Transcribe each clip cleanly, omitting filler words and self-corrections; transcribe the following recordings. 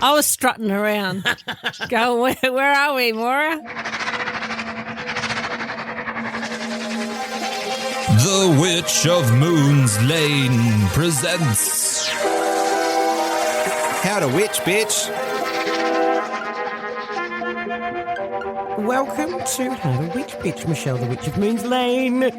I was strutting around. Going, where are we, Maura? The Witch of Moon's Lane presents How to Witch, bitch. Welcome to How to Witch, bitch. Michelle, the Witch of Moon's Lane.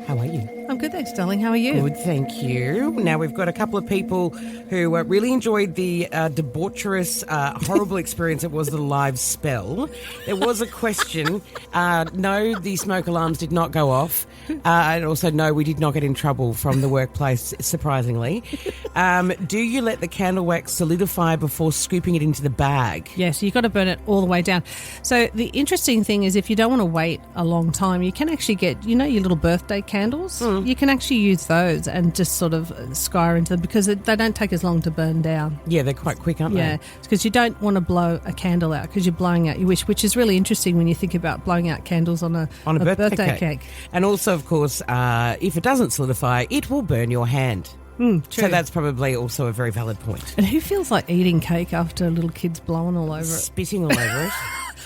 How are you? I'm good, thanks, darling. How are you? Good, thank you. Now, we've got a couple of people who really enjoyed the debaucherous, horrible experience it was the live spell. There was a question. No, the smoke alarms did not go off. And also, no, we did not get in trouble from the workplace, surprisingly. Do you let the candle wax solidify before scooping it into the bag? Yes, you've got to burn it all the way down. So the interesting thing is if you don't want to wait a long time, you can actually get, your little birthday candles. You can actually use those and just sort of scire into them because they don't take as long to burn down. Yeah, they're quite quick, aren't they? Yeah, because you don't want to blow a candle out because you're blowing out your wish, which is really interesting when you think about blowing out candles on a birthday cake. And also, of course, if it doesn't solidify, it will burn your hand. True. So that's probably also a very valid point. And who feels like eating cake after little kids blowing all over it? Spitting all over it.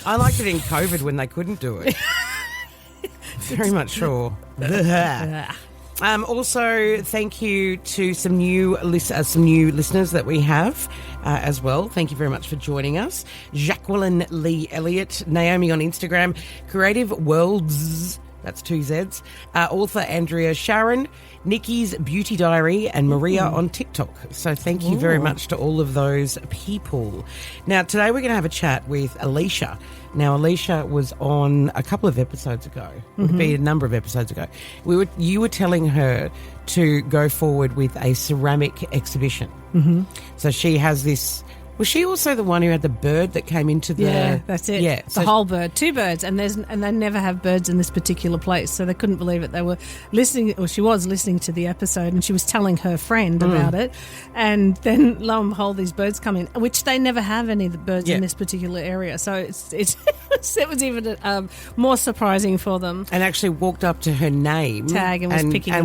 I liked it in COVID when they couldn't do it. Very much sure. Also, thank you to some new listeners that we have as well. Thank you very much for joining us. Jacqueline Lee Elliott, Naomi on Instagram, Creative Worlds, that's 2 Zs, author Andrea Sharon, Nikki's Beauty Diary, and Maria on TikTok. So thank you very much to all of those people. Now, today we're going to have a chat with Alicia. Now, Alicia was on a couple of episodes ago. It would be a number of episodes ago. You were telling her to go forward with a ceramic exhibition. Mm-hmm. So she has this... Was she also the one who had the bird that came into the... Yeah, that's it. Yeah, the whole bird. 2 birds, and they never have birds in this particular place, so they couldn't believe it. They were listening, or she was listening to the episode, and she was telling her friend about it, and then lo and behold, these birds come in, which they never have any of the birds in this particular area, so it was even more surprising for them. And actually walked up to her name tag and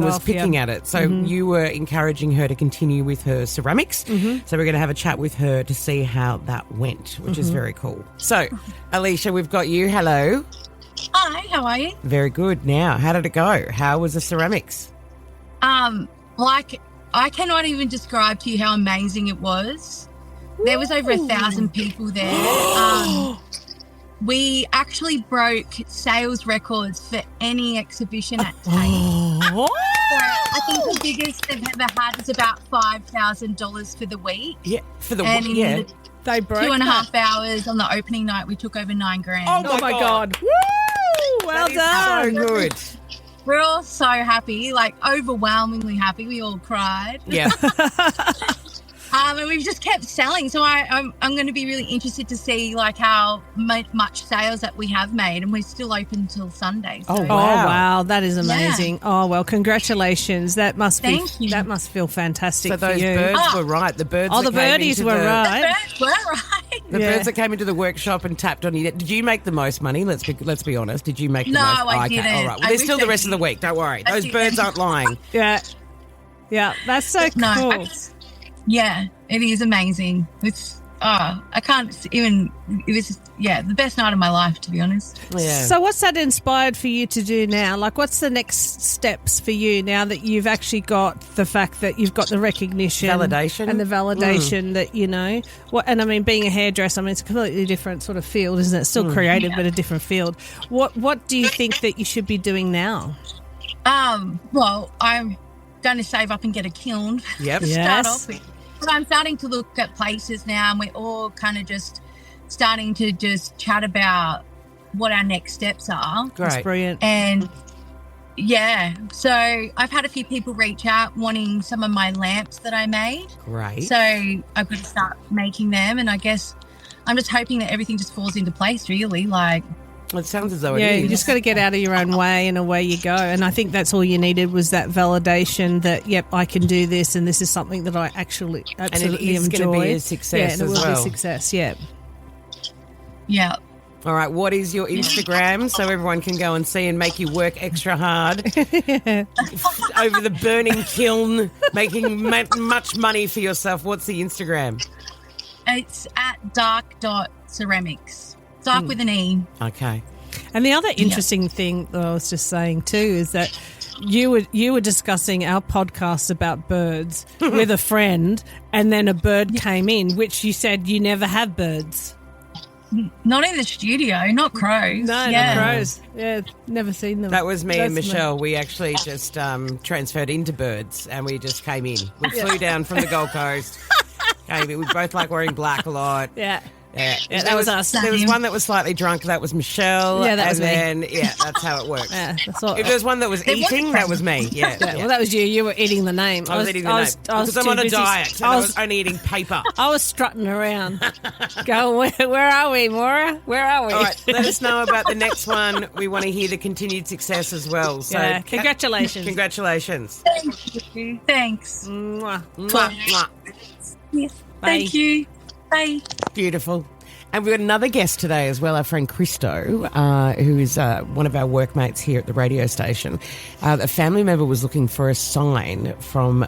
was picking at it. So you were encouraging her to continue with her ceramics. So we're going to have a chat with her to see how that went, which is very cool. So, Alicia, we've got you. Hello. Hi, how are you? Very good. Now, how did it go? How was the ceramics? Like, I cannot even describe to you how amazing it was. There was over 1,000 people there. We actually broke sales records for any exhibition at Tate. I think the biggest they've ever had is about $5,000 for the week. Yeah, for the week. Yeah, they broke 2.5 hours on the opening night. We took over $9,000. Oh my god! Woo! Well done. So good. We're all so happy, like overwhelmingly happy. We all cried. Yeah. And we've just kept selling. So I'm going to be really interested to see like how much sales that we have made, and we're still open till Sunday. So. Oh wow, that is amazing. Yeah. Oh well, congratulations. That must feel fantastic. So those for you. birds were right. The birds. Oh, the birdies were right. The birds were right. The birds that came into the workshop and tapped on you. Did you make the most money? Let's be honest. Did you make the most? No, I didn't. All right. Well, there's still the rest of the week. Don't worry. Those birds aren't lying. Yeah. That's so cool. Yeah, it is amazing. I can't even, it was, the best night of my life, to be honest. Yeah. So what's that inspired for you to do now? Like, what's the next steps for you now that you've actually got the fact that you've got the recognition. Validation. And the validation that, and I mean, being a hairdresser, I mean, it's a completely different sort of field, isn't it? Still creative, but a different field. What do you think that you should be doing now? Well, I'm going to save up and get a kiln to start off with. But I'm starting to look at places now, and we're all kind of just starting to just chat about what our next steps are. Great. That's brilliant. And, so I've had a few people reach out wanting some of my lamps that I made. Great. So I've got to start making them, and I guess I'm just hoping that everything just falls into place, really, like... It sounds as though it is. Yeah, you just got to get out of your own way and away you go. And I think that's all you needed was that validation that, yep, I can do this and this is something that I absolutely enjoy. And it is going to be a success as well. Yeah, and it will be a success, yeah. Yeah. All right, what is your Instagram so everyone can go and see and make you work extra hard over the burning kiln, making much money for yourself? What's the Instagram? It's at dark.ceramics. Dark with an E. Okay. And the other interesting thing that I was just saying too is that you were discussing our podcast about birds with a friend, and then a bird came in, which you said you never have birds. Not in the studio, not crows. No, not crows. Yeah, never seen them. That was me and Michelle. We actually just transferred into birds, and we just came in. We flew down from the Gold Coast. Came in. We both like wearing black a lot. Yeah. Yeah, that was us. There was one that was slightly drunk. That was Michelle. Yeah, that was me. And then, that's how it works. Yeah, that's all. If there was one that was eating, that was me. Yeah. Well, that was you. You were eating the name. I was eating the name. Because I'm on a diet. So I was only eating paper. I was strutting around. Going, where are we, Maura? Where are we? All right, let us know about the next one. We want to hear the continued success as well. So congratulations. Congratulations. Thank you. Thanks. Mwah. Mwah, mwah. Yes. Bye. Thank you. Bye. Beautiful. And we've got another guest today as well, our friend Christo, who is one of our workmates here at the radio station. A family member was looking for a sign from...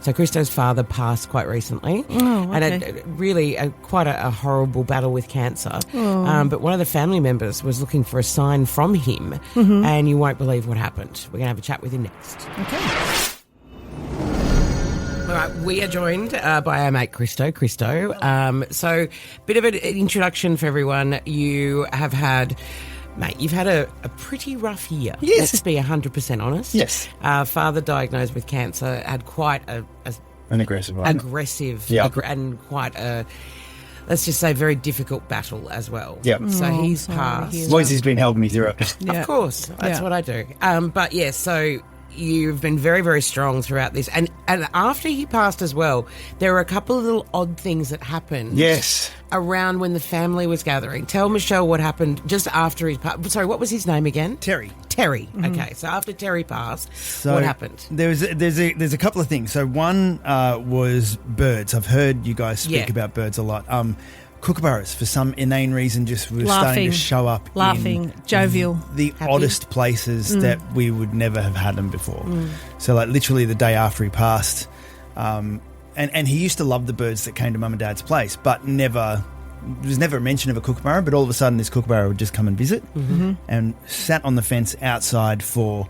so Christo's father passed quite recently. Oh, okay. And really quite a horrible battle with cancer. Oh. But one of the family members was looking for a sign from him, and you won't believe what happened. We're going to have a chat with him next. Okay. All right, we are joined by our mate Christo. So, bit of an introduction for everyone. You have had, mate, you've had a pretty rough year. Yes. Let's be 100% honest. Yes. Father diagnosed with cancer, had quite an aggressive one. And quite a, let's just say, very difficult battle as well. Yep. So he's passed. Loisie's been helping me through it. Yeah. Of course, that's what I do. But yeah, so you've been very, very strong throughout this. And after he passed as well, there were a couple of little odd things that happened. Yes. Around when the family was gathering. Tell Michelle what happened just after he passed. Sorry, what was his name again? Terry. Okay, so after Terry passed, what happened? There's a couple of things. So one was birds. I've heard you guys speak about birds a lot. Kookaburras, for some inane reason, just were starting to show up in jovial, the oddest places that we would never have had them before. So like literally the day after he passed, and he used to love the birds that came to mum and dad's place, but there was never a mention of a kookaburra. But all of a sudden this kookaburra would just come and visit and sat on the fence outside for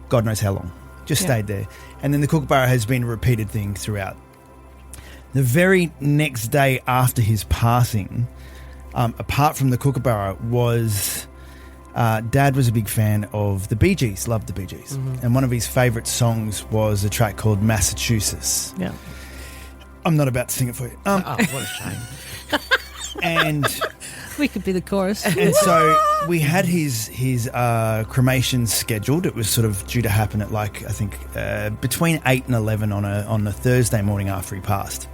God knows how long, just stayed there. And then the kookaburra has been a repeated thing throughout. The very next day after his passing, apart from the kookaburra, was Dad was a big fan of the Bee Gees, loved the Bee Gees. And one of his favourite songs was a track called Massachusetts. Yeah. I'm not about to sing it for you. Oh, what a shame. And We could be the chorus. and so we had his cremation scheduled. It was sort of due to happen at I think between 8 and 11 on a Thursday morning after he passed.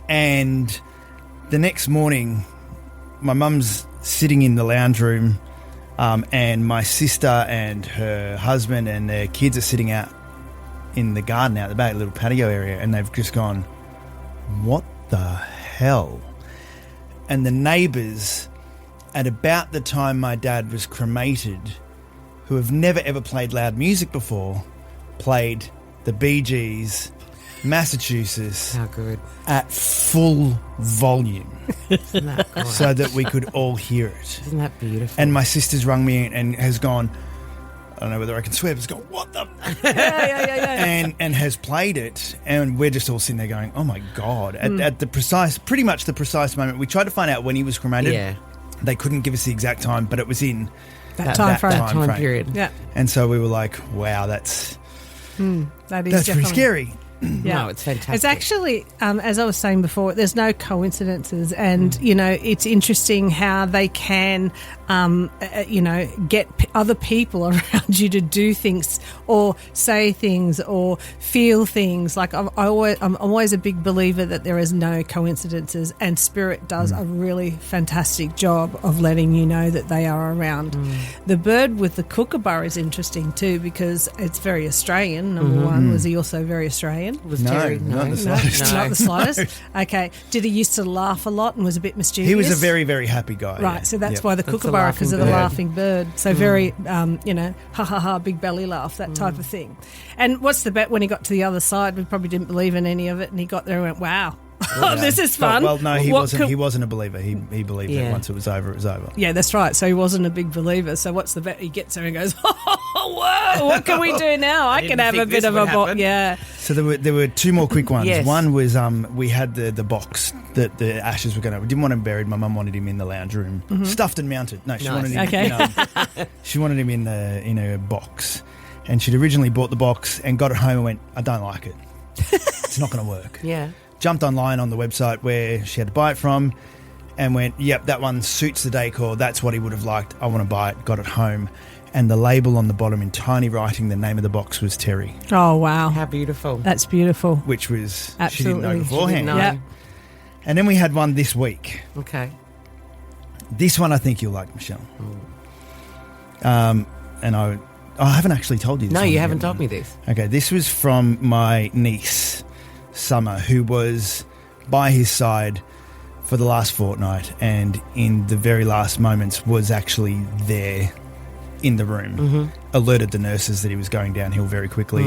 And the next morning, my mum's sitting in the lounge room, and my sister and her husband and their kids are sitting out in the garden out the back, little patio area, and they've just gone, what the hell? And the neighbours, at about the time my dad was cremated, who have never ever played loud music before, played the Bee Gees, Massachusetts. How good. At full volume. Isn't that great? So that we could all hear it. Isn't that beautiful? And my sister's rung me and has gone, I don't know whether I can swear, but has gone, what the? Yeah. And has played it. And we're just all sitting there going, oh my God. At pretty much the precise moment. We tried to find out when he was cremated. Yeah. They couldn't give us the exact time, but it was in That time frame. That time period. Yeah. And so we were like, wow, that's That's pretty scary. Yeah. No, it's fantastic. It's actually, as I was saying before, there's no coincidences. And, you know, it's interesting how they can, get other people around you to do things or say things or feel things. Like I'm always a big believer that there is no coincidences, and Spirit does a really fantastic job of letting you know that they are around. The bird with the kookaburra is interesting too, because it's very Australian. Number one, was he also very Australian? Was No, Terry? not the slightest. Not the slightest. Okay. Did he used to laugh a lot and was a bit mischievous? He was a very, very happy guy. Right, yeah. so that's Yep. why the That's the kookaburra, because of the laughing laughing bird. So very, ha ha ha, big belly laugh, that type of thing. And what's the bet when he got to the other side? We probably didn't believe in any of it, and he got there and went, wow. Oh, this is fun. Well, no, he What wasn't. could- He wasn't a believer. He believed Yeah. that once it was over, it was over. Yeah, that's right. So he wasn't a big believer. So what's the bet? He gets there and goes, "Oh, whoa! What can we do now? I can didn't have a think bit this of a would happen." Yeah, So there were two more quick ones. Yes. One was we had the box that the ashes were going to. We didn't want him buried. My mum wanted him in the lounge room, stuffed and mounted. No, she Nice. wanted him. Okay. She wanted him in a box, and she'd originally bought the box and got it home and went, I don't like it. It's not going to work. Yeah. Jumped online on the website where she had to buy it from, and went, yep, that one suits the decor. That's what he would have liked. I want to buy it. Got it home. And the label on the bottom in tiny writing, the name of the box was Terry, Oh, wow. How beautiful. That's beautiful. which was Absolutely. she didn't know She didn't beforehand. know. Yeah. And then we had one this week. Okay. This one I think you'll like, Michelle. And I haven't actually told you this. No, one you yet. haven't told me this. Okay, this was from my niece, Summer, who was by his side for the last fortnight, and in the very last moments was actually there in the room. Alerted the nurses that he was going downhill very quickly.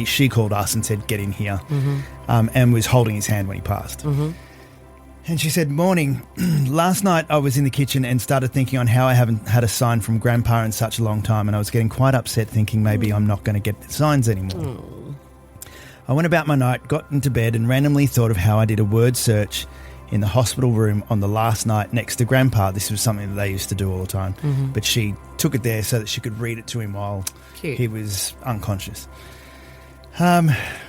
She called us and said, get in here, and was holding his hand when he passed. And she said, morning, last night I was in the kitchen and started thinking on how I haven't had a sign from Grandpa in such a long time, and I was getting quite upset thinking maybe I'm not going to get the signs anymore. I went about my night, got into bed and randomly thought of how I did a word search in the hospital room on the last night next to Grandpa. This was something that they used to do all the time, but she took it there so that she could read it to him while Cute. he was unconscious.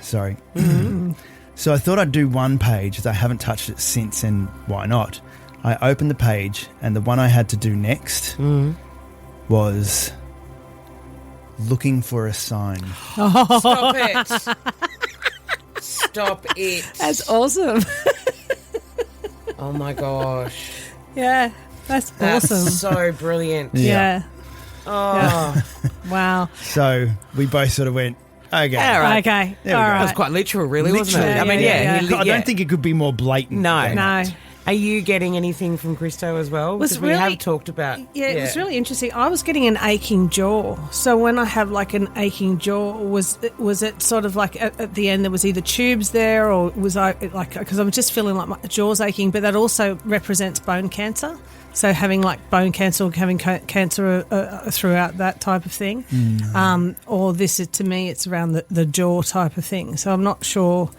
Sorry. So I thought I'd do one page, as I haven't touched it since, and why not? I opened the page, and the one I had to do next was looking for a sign. Stop it. Stop it. That's awesome. Oh my gosh. Yeah, that's That's awesome. so brilliant. Yeah. Oh. Wow. So we both sort of went, okay. All right. Okay. There we All go. That right. was quite literal, really, wasn't it? Literally. I mean, Yeah. he- I don't think it could be more blatant. No. than No. that. Are you getting anything from Christo as well? Was Because we really- have talked about. Yeah, it was really interesting. I was getting an aching jaw. So when I have like an aching jaw, was it sort of like at the end there was either tubes there, or was I like, because I'm just feeling like my jaw's aching, but that also represents bone cancer. So having like bone cancer or having cancer throughout that type of thing, or this is, to me, it's around the jaw type of thing. So I'm not sure.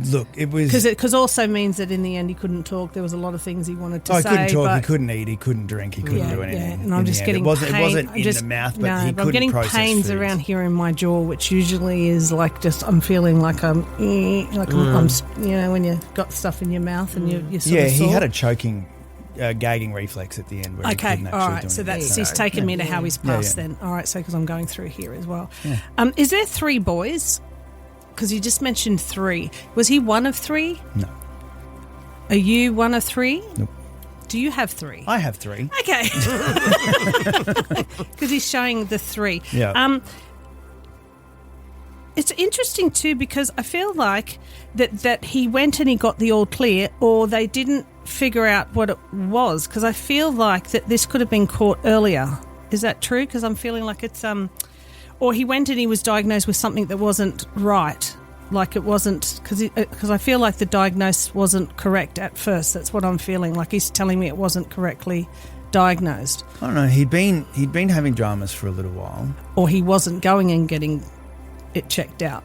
Look, it was... Because also means that in the end he couldn't talk. There was a lot of things he wanted to he say. couldn't talk, but he couldn't eat, he couldn't drink, he couldn't do anything. And I'm in just the end. getting It wasn't pain. in the mouth, but he I'm couldn't getting process pains foods. around here in my jaw, which usually is like just I'm feeling like I'm when you've got stuff in your mouth and you're sort Yeah, of he sore. had a choking, gagging reflex at the end where he Okay, couldn't all actually right. do So anything. that's he's taken me to how he's passed yeah. then. All right, so because I'm going through here as well. Is there 3 boys? Because you just mentioned 3. Was he one of 3? No. Are you one of 3? Nope. Do you have 3? I have 3. Okay. Because he's showing the 3. Yeah. It's interesting too because I feel like that he went and he got the all clear, or they didn't figure out what it was, because I feel like that this could have been caught earlier. Is that true? Because I'm feeling like it's or he went and he was diagnosed with something that wasn't right. Like it wasn't, because I feel like the diagnosis wasn't correct at first. That's what I'm feeling. Like he's telling me it wasn't correctly diagnosed, I don't know. He'd been having dramas for a little while. or he wasn't going and getting it checked out.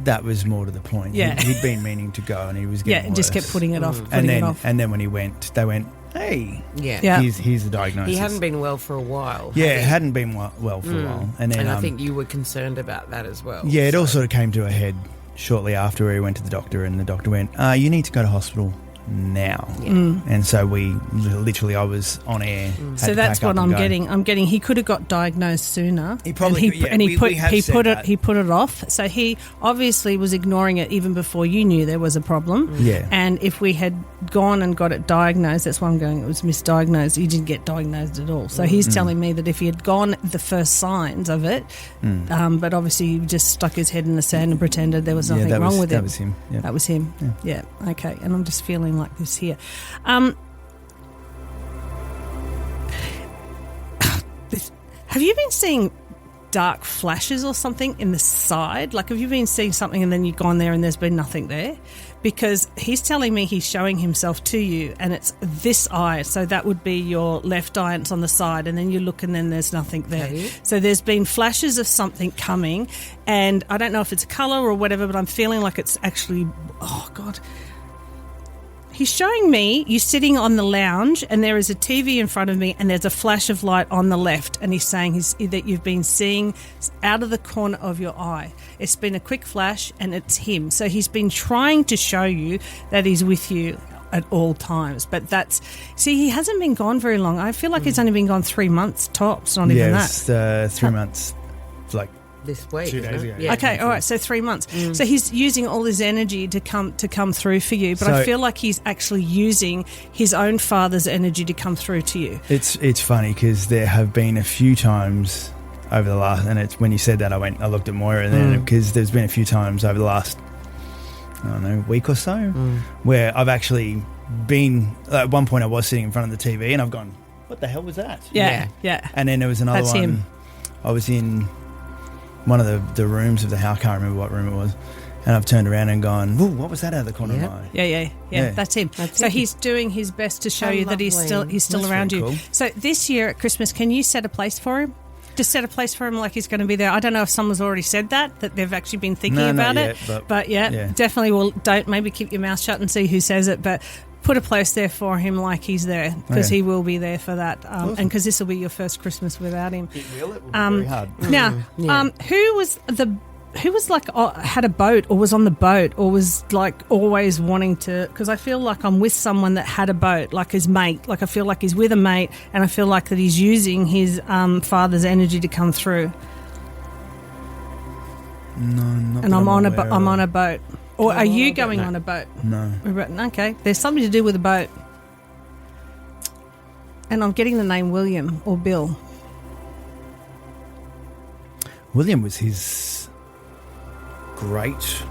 That was more to the point. Yeah. He'd been meaning to go, and he was getting Yeah, and just worse. kept putting it off. And then off. and then when he went, they went, hey, Yeah. Yeah. here's the diagnosis. He hadn't been well for a while. Yeah, had it he? hadn't been well for a while, and then And I think you were concerned about that as well. yeah, it so- all sort of came to a head shortly after, where he went to the doctor, and the doctor went, you need to go to hospital now. And so we literally, I was on air. had So to that's pack up what and I'm go. getting. I'm getting. He could have got diagnosed sooner. He probably and could, yeah, and he we put have he said put that. it he put it off. So he obviously was ignoring it even before you knew there was a problem. Yeah. And if we had gone and got it diagnosed, that's why I'm going. It was misdiagnosed. He didn't get diagnosed at all. So he's telling me that if he had gone the first signs of it, but obviously he just stuck his head in the sand and pretended there was nothing wrong with that him. was him. Yeah. That was him. Yeah. Okay. And I'm just feeling like this here. Have you been seeing dark flashes or something in the side? Like, have you been seeing something and then you've gone there and there's been nothing there? Because he's telling me he's showing himself to you, and it's this eye. So that would be your left eye, and it's on the side, and then you look and then there's nothing there. So there's been flashes of something coming, and I don't know if it's a colour or whatever, but I'm feeling like it's actually, oh God. He's showing me you sitting on the lounge and there is a TV in front of me and there's a flash of light on the left, and he's saying that you've been seeing out of the corner of your eye. It's been a quick flash and it's him. So he's been trying to show you that he's with you at all times. But he hasn't been gone very long. I feel like he's only been gone 3 months tops, not even that. It's 3 months, like this week, 2 days ago. Yeah. Okay, all right, so 3 months. So he's using all his energy to come through for you, but I feel like he's actually using his own father's energy to come through to you. It's funny because there have been a few times over the last, and it's when you said that I looked at Moira, and then because there's been a few times over the last, I don't know, week or so where I've actually been, at one point I was sitting in front of the TV and I've gone, what the hell was that? Yeah. And then there was another one. Him. I was in one of the rooms of the house, I can't remember what room it was, and I've turned around and gone, ooh, what was that out of the corner of my eye? Yeah, that's him. So he's doing his best to show you that he's still That's around you. cool. So this year at Christmas, can you set a place for him? Just set a place for him like he's going to be there. I don't know if someone's already said that they've actually been thinking about not it. yet, but yeah. definitely don't maybe keep your mouth shut and see who says it, but put a place there for him like he's there, because he will be there for that. And because this will be your first Christmas without him. It will be very hard. Now, who was like had a boat or was on the boat or was like always wanting to, because I feel like I'm with someone that had a boat, like his mate, like I feel like he's with a mate, and I feel like that he's using his father's energy to come through. No, not And that I'm on aware of. a boat. Or are you going on a boat? No. Okay, there's something to do with a boat. And I'm getting the name William or Bill. William was his great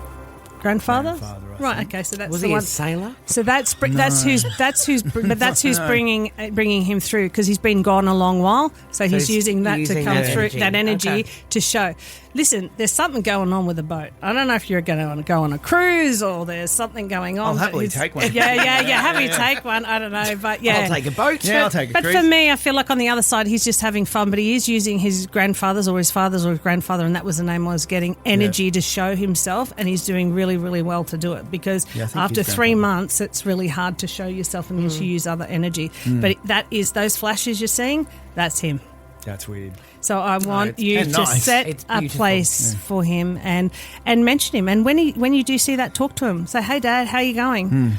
Grandfather, I right? think. Okay, so that's Was the he one. a sailor? So that's who's bringing him through, because he's been gone a long while. So he's using that to come through, that energy to show. Listen, there's something going on with the boat. I don't know if you're going to go on a cruise or there's something going on. I'll happily take one. Yeah. Have you take one? I don't know, but yeah, I'll take a boat. Yeah, I'll take a But cruise. for me, I feel like on the other side, he's just having fun, but he is using his grandfather's or his father's or his grandfather, and that was the name I was getting, energy to show himself, and he's doing really, really well to do it, because Yeah, I think after his 3 grandfather. months, it's really hard to show yourself and you use other energy. But that is, those flashes you're seeing, that's him. That's weird. So I want it's- you and to nice. set It's a beautiful. place for him and mention him. And when you do see that, talk to him. Say, hey, Dad, how you going?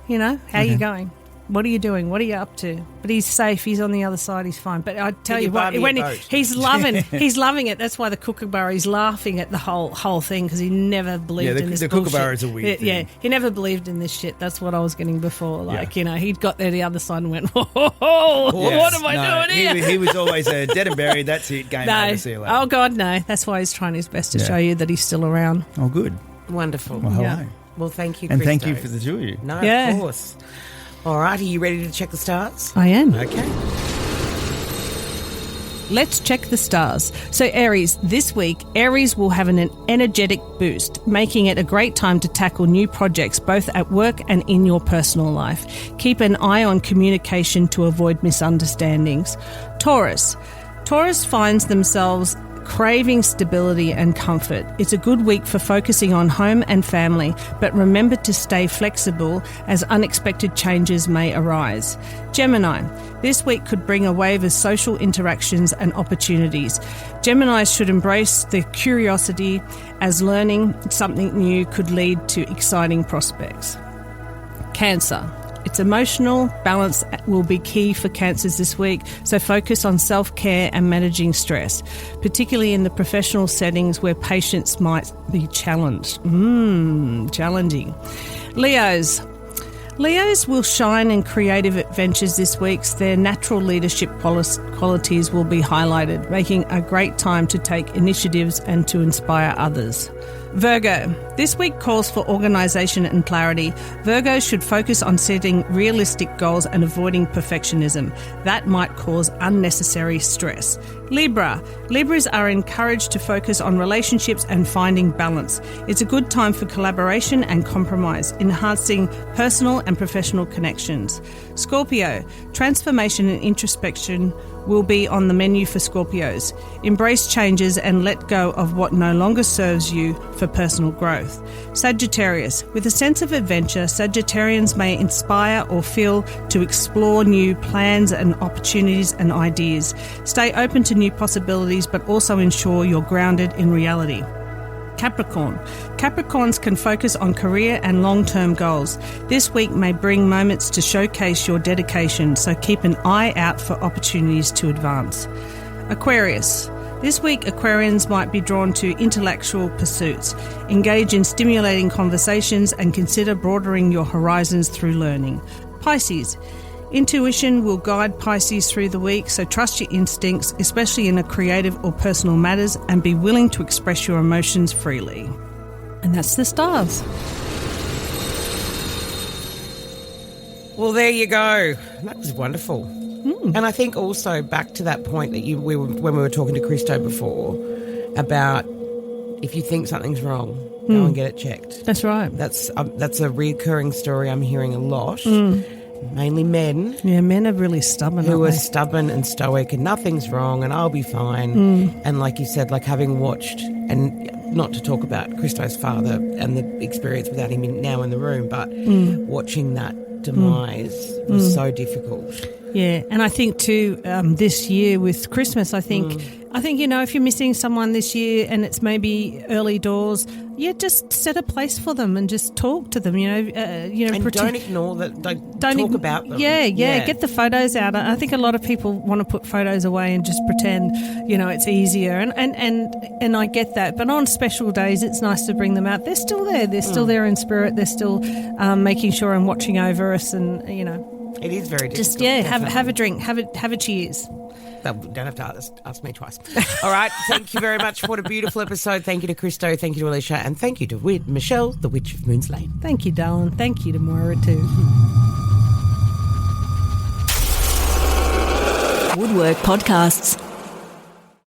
You know, how you going? What are you doing? What are you up to? But he's safe. He's on the other side. He's fine. But I tell Did you you buy what, me a when boat? he's loving it. That's why the kookaburra, he's laughing at the whole thing, because he never believed in this the bullshit. kookaburra is a weird thing. Yeah, he never believed in this shit. That's what I was getting before. Like, you know, he'd got there the other side and went, what am I doing here? He was always a dead and buried. That's it. Game over. See you later. Oh God, no. That's why he's trying his best to show you that he's still around. Oh, good. Wonderful. Well, hello. Yeah. Well, thank you, And Christo. thank you for the two of you. No, Yeah. of course. All right, are you ready to check the stars? I am. Okay. Let's check the stars. So Aries, this week, Aries will have an energetic boost, making it a great time to tackle new projects, both at work and in your personal life. Keep an eye on communication to avoid misunderstandings. Taurus finds themselves craving stability and comfort. It's a good week for focusing on home and family, but remember to stay flexible as unexpected changes may arise. Gemini, this week could bring a wave of social interactions and opportunities. Geminis should embrace the curiosity, as learning something new could lead to exciting prospects. Cancer. Its emotional balance will be key for Cancers this week, so focus on self-care and managing stress, particularly in the professional settings where patience might be challenged. Challenging. Leos will shine in creative adventures this week. Their natural leadership qualities will be highlighted, making a great time to take initiatives and to inspire others. Virgo, This week calls for organisation and clarity. Virgos should focus on setting realistic goals and avoiding perfectionism. That might cause unnecessary stress. Libras are encouraged to focus on relationships and finding balance. It's a good time for collaboration and compromise, enhancing personal and professional connections. Scorpio, transformation and introspection will be on the menu for Scorpios. Embrace changes and let go of what no longer serves you for personal growth. Sagittarius, with a sense of adventure, Sagittarians may inspire or feel to explore new plans and opportunities and ideas. Stay open to new possibilities, but also ensure you're grounded in reality. Capricorn. Capricorns can focus on career and long-term goals. This week may bring moments to showcase your dedication, so keep an eye out for opportunities to advance. Aquarius. This week, Aquarians might be drawn to intellectual pursuits. Engage in stimulating conversations and consider broadening your horizons through learning. Pisces. Intuition will guide Pisces through the week, so trust your instincts, especially in a creative or personal matters, and be willing to express your emotions freely. And that's the stars. Well, there you go. That was wonderful. And I think also back to that point that when we were talking to Christo before about if you think something's wrong, go and get it checked. That's right. That's a recurring story I'm hearing a lot. Mainly men. Yeah, men are really stubborn. Who are stubborn and stoic and nothing's wrong and I'll be fine. And like you said, like having watched, and not to talk about Christo's father and the experience without him now in the room, but watching that demise was so difficult. Yeah, and I think too, this year with Christmas, I think if you're missing someone this year and it's maybe early doors, just set a place for them and just talk to them. And don't ignore that. Don't talk about them. Yeah, get the photos out. I think a lot of people want to put photos away and just pretend, it's easier. And I get that. But on special days, it's nice to bring them out. They're still there. They're still there in spirit. They're still making sure and watching over us. And it is very difficult. Just have a drink, have a cheers. Don't have to ask me twice. All right. Thank you very much. What a beautiful episode. Thank you to Christo. Thank you to Alicia. And thank you to Michelle, the Witch of Moons Lane. Thank you, darling. Thank you to Moira too. Woodwork Podcasts.